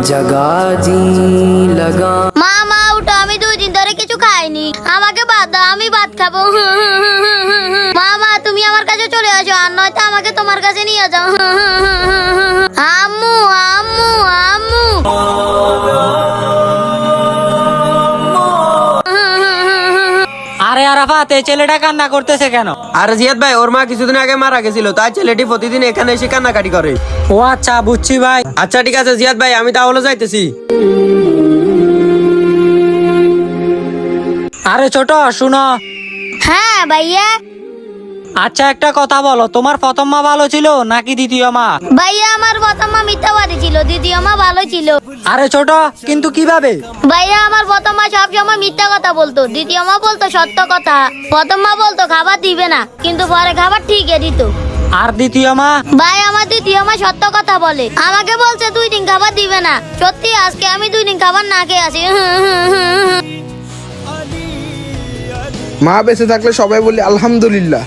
जगा जी लगा। মা মা উঠো, আমি 2 দিন ধরে কিছু খাইনি, আমাকে ভাত দাও, আমি ভাত খাবো। মা মা তুমি আমার কাছে চলে আসো, আর নয়তো আমাকে তোমার কাছে নিয়ে যাও। আম্মু আম্মু আম্মু। আরে আরাফাত, এই ছেলেটা কান্না করতেছে কেন? আরে জিয়াদ ভাই, ওর মা কিছুদিন আগে মারা গেছিল, তাই ছেলেটি প্রতিদিন এখানে এসে কান্নাকাটি করে। ও আচ্ছা, বুঝছি ভাই। আচ্ছা ঠিক আছে জিয়াদ ভাই, আমি তাহলে যাইতেছি। আরে ছোট, শুনো। হ্যাঁ ভাইয়া। আচ্ছা একটা কথা বলো, তোমার প্রথম মা ভালো ছিল নাকি দ্বিতীয় মা? ভাইয়া আমার প্রথম মা মিথ্যাবাদী ছিল, দ্বিতীয় মা ভালো ছিল। আরে ছোট, কিন্তু কিভাবে? ভাইয়া আমার প্রথম মা সবসময় মিথ্যা কথা বলতো, দ্বিতীয় মা বলতো সত্য কথা। প্রথম মা বলতো খাবার দিবে না, কিন্তু পরে খাবার ঠিকই দিত। আর দ্বিতীয় মা? ভাই আমার দ্বিতীয় মা সত্য কথা বলে, আমাকে বলছে 2 দিন খাবার দিবে না। সত্যি আজকে আমি 2 দিন খাবার না খেয়ে আছি। মা বেঁচে থাকলে সবাই বলি আলহামদুলিল্লাহ।